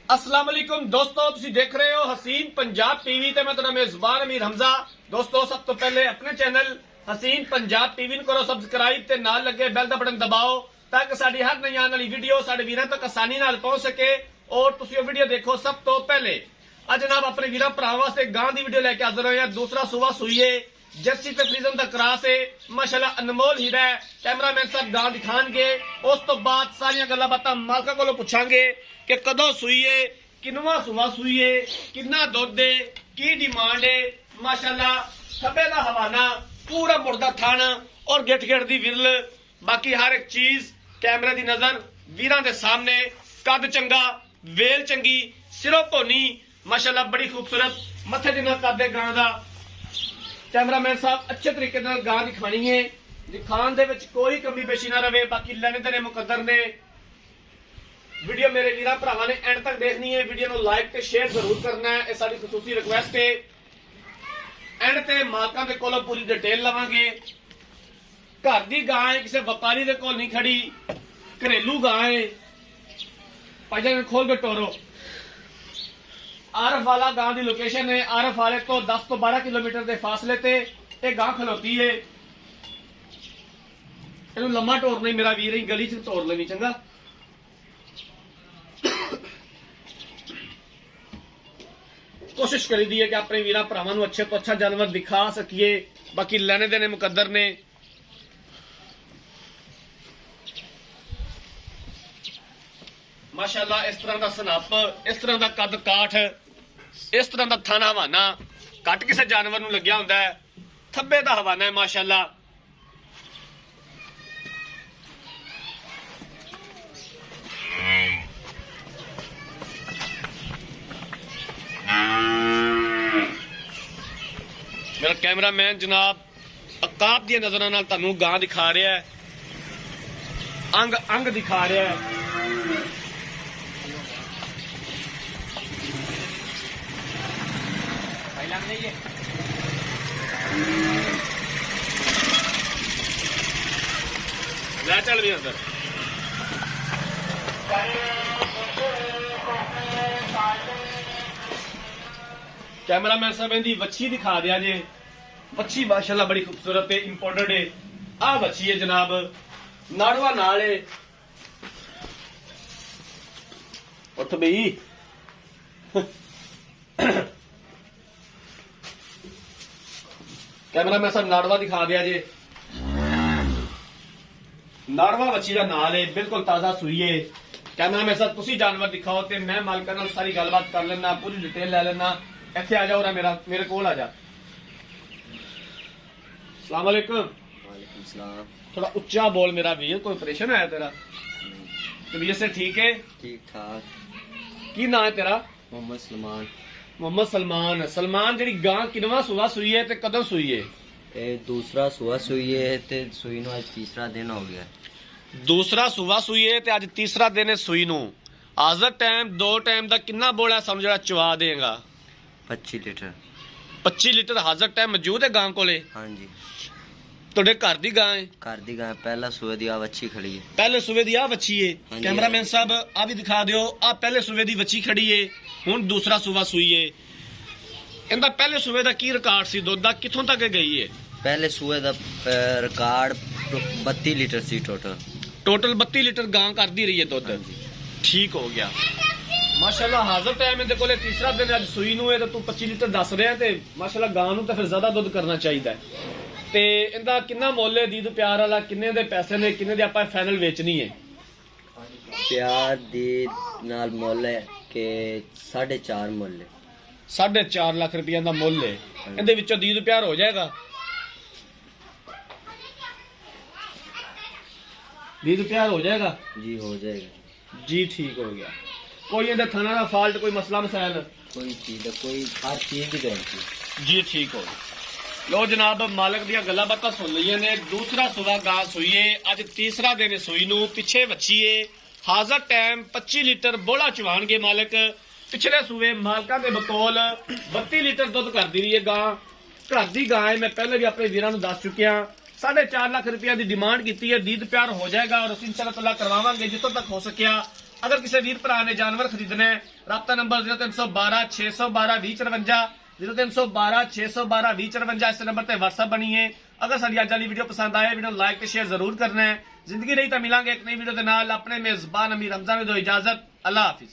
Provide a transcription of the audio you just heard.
अस्सलाम वालेकुम दोस्तों, तुसी देख रहे हो हसीन पंजाब टीवी ते मैं तुहाडा मेजबान अमीर हमजा। दोस्तों, सब तो पहले अपने चैनल हसीन पंजाब टीवी करो सब्सक्राइब ते नाल लगे बैल दा बटन दबाओ ताकि साडी हर नई आने वाली वीडियो साडे वीरां तक आसानी नाल पहुंच सके और तुसी वो वीडियो देखो सब तो पहले। अज जनाब अपने वीरां भरावां वास्ते गां दी वीडियो लेके हाजिर होए हैं। दूसरा सुबह सुईए जर्सी ते फ्रीजन दा क्रॉस है, माशाल्लाह अनमोल हीरा है। कैमरामैन साहब गां दिखाणगे, उस तो बाद सारियां गल्लां बातां मालका कोलों पुछांगे कि कदों सुईए, किनवा सुबह सुईए, किन्ना दुध है, की डिमांड है। माशाल्लाह खब्बे दा हवाना, पूरा मुर्दा थन और गिठ गिठ दी विरल, बाकी हर एक चीज कैमरे दी नजर वीरां दे सामने। कद चंगा, वेल चंगी, सिरों भोनी, माशाल्लाह बड़ी खूबसूरत, मथे जिन्ना कद है गां दा। कैमरामैन साहब अच्छे तरीके नाल गां दिखानी है, दिखाण दे विच कोई कमी पेशी ना रवे। बाकी लेने देने मुकद्दर ने। वीडियो मेरे वीरां भरावां ने एंड तक देखनी है, वीडियो को लाइक ते शेयर जरूर करना है, यह साडी खसूसी रिक्वेस्ट है। एंड ते मालकां दे कोलों पूरी डिटेल लवांगे। घर दी गां है, किसी व्यापारी दे कोल नहीं खड़ी, घरेलू गां है। भाईजान खोल के टोरो। आरफ वाला गांव की लोकेशन है, आरफ वाले तो 10 तो 12 किलोमीटर के फासले ते ये गांव खलोती है। इनू लम्मा टोर नहीं मेरा वीर, गली च तोड़ लेनी चंगा। कोशिश करी दी है कि अपने वीर भरावां अच्छे तो अच्छा जानवर दिखा सकिए। बाकी लेने देने मुकद्दर ने। माशाल्लाह इस तरह का सनप, इस तरह का कद काठ, इस तरह का थाना हवाना घट किसी जानवर नूं लग्या हुंदा है। थब्बे दा हवाना है माशाल्लाह। मेरा कैमरामैन जनाब अकाब दी नजरां नाल तुहानूं गां दिखा रहा है, अंग अंग दिखा रहा है। ले चल भी अंदर। कैमरामैन साहब इनकी वच्छी दिखा दिया जे। वच्छी माशाल्लाह बड़ी खूबसूरत है, इंपोर्टेड है। आ वच्छी है जनाब, नाड़वा नाल है। उठ बई। कैमरामैन साहब नाड़वा दिखा दिया जे। नाड़वा वच्छी का नाल है, बिल्कुल ताजा सुई है। कैमरामैन साहब तुसी जानवर दिखाओ तो मैं मालका नाल सारी गलबात कर लेना, पूरी डिटेल ले लेना। इत्थे आ जाओ ना, मेरे कोल आ जा। अस्सलाम वालेकुम। वालेकुम सलाम। थोड़ा उच्चा बोल मेरा वीर, कोई ऑपरेशन आया तेरा? तबीयत से ठीक है? ठीक ठाक। की नाम है तेरा? मोहम्मद सलमान। मोहम्मद सलमान। सलमान जी गां किनवा सुबह सुई है ते कदों सुई है? ये दूसरा सुबह सुई है ते सुई नु आज तीसरा दिन हो गया। दूसरा सुबह सुई है ते आज तीसरा दिन है सुई नु। हाजर टाइम दो टाइम दा कितना बोला सानू जड़ा चवा देगा? 25 लीटर। 25 लीटर हाजर टाइम मौजूद है गां कोले? हाँ जी। ਤੁਹਾਡੇ ਘਰ ਦੀ ਗਾਂ ਹੈ? घर दी गाय पहला सुबह दी अच्छी खड़ी है। ਪਹਿਲੇ ਸੂਵੇ ਦੀ ਆ ਵੱਛੀ ਹੈ। ਹਾਂਜੀ। ਕੈਮਰਾਮੈਨ ਸਾਹਿਬ ਆ ਵੀ ਦਿਖਾ ਦਿਓ। ਆ ਪਹਿਲੇ ਸੂਵੇ ਦੀ ਵੱਛੀ ਖੜੀ ਹੈ, ਹੁਣ ਦੂਸਰਾ ਸੂਵਾ ਸੂਈ ਹੈ। ਇਹਦਾ ਪਹਿਲੇ ਸੂਵੇ ਦਾ ਕੀ ਰਿਕਾਰਡ ਸੀ ਦੁੱਧ ਦਾ, ਕਿੱਥੋਂ ਤੱਕ ਗਈ ਹੈ? पहले सुबह दा रिकॉर्ड 32 लीटर सी टोटल। ਟੋਟਲ 32 ਲੀਟਰ ਗਾਂ ਕਰਦੀ ਰਹੀ ਹੈ ਦੁੱਧ। हाँ जी। ਠੀਕ ਹੋ ਗਿਆ ਮਾਸ਼ਾਅੱਲਾ। ਹਾਜ਼ਰ ਟਾਈਮ ਇਹਦੇ ਕੋਲੇ ਤੀਸਰਾ ਦਿਨ ਅੱਜ ਸੂਈ ਨੂੰ ਹੈ ਤੇ ਤੂੰ 25 ਲੀਟਰ ਦੱਸ ਰਿਹਾ ਤੇ ਮਾਸ਼ਾਅੱਲਾ ਗਾਂ ਨੂੰ ਤਾਂ ਫਿਰ ਜ਼ਿਆਦਾ ਦੁੱਧ ਕਰਨਾ ਚਾਹੀਦਾ ਹੈ। ਤੇ ਇਹਦਾ ਕਿੰਨਾ ਮੁੱਲ ਹੈ ਦੀਦ ਪਿਆਰ ਵਾਲਾ, ਕਿੰਨੇ ਦੇ ਪੈਸੇ ਨੇ, ਕਿੰਨੇ ਦੇ ਆਪਾਂ ਫਾਈਨਲ ਵੇਚਣੀ ਹੈ? प्यार दी नाल मोल है कि 4.5 मोल है। 4.5 ਲੱਖ ਰੁਪਈਆ ਦਾ ਮੁੱਲ ਹੈ। ਇਹਦੇ ਵਿੱਚੋਂ ਦੀਦ ਪਿਆਰ ਹੋ ਜਾਏਗਾ? ਦੀਦ ਪਿਆਰ ਹੋ ਜਾਏਗਾ? जी हो जाएगा। जी ठीक हो गया। कोई ਇਹਦੇ ਥਾਣਾ ਦਾ ਫਾਲਟ, ਕੋਈ ਮਸਲਾ ਮਸਾਇਲ? कोई चीज कोई हर चीज की गारंटी। जी ठीक हो गया। लो जनाब मालिक ਦੀਆਂ ਗੱਲਾਂ ਬਾਤਾਂ ਸੁਣ ਲਈਆਂ ਨੇ। दूसरा सुबह गां सुई है, ਅੱਜ तीसरा दिन है सुई ਨੂੰ। ਪਿੱਛੇ ਵੱਛੀ है, ਹਾਜ਼ਰ ਟਾਈਮ 25 ਲੀਟਰ ਬੋਲਾ ਚਵਾਣਗੇ ਮਾਲਕ। ਪਿਛਲੇ ਸੂਵੇ ਮਾਲਕਾਂ ਦੇ ਬਕੌਲ 32 ਲੀਟਰ ਦੁੱਧ ਕਰਦੀ ਰਹੀ ਹੈ ਗਾਂ। ਘਰ ਦੀ ਗਾਂ ਹੈ, ਮੈਂ ਪਹਿਲੇ ਵੀ ਆਪਣੇ ਵੀਰਾਂ ਨੂੰ ਦੱਸ ਚੁੱਕਿਆ। 4.5 ਲੱਖ रुपया की डिमांड की है। दीद प्यार हो जाएगा और इंशाअल्लाह करवावांगे जितों तक हो सकिया। अगर किसी वीर भरा ने जानवर खरीदना है, रब्ता नंबर 0312 612 2054 0312 612 2054 इस नंबर ते WhatsApp बनी है। अगर साडी अज वाली वीडियो पसंद आए, वीडियो लाइक ते शेयर जरूर करना है। जिंदगी रही तो मिलांगे एक नई वीडियो के नाल। अपने मेजबान अमीर हमजा ने दो इजाजत। अल्लाह हाफिज।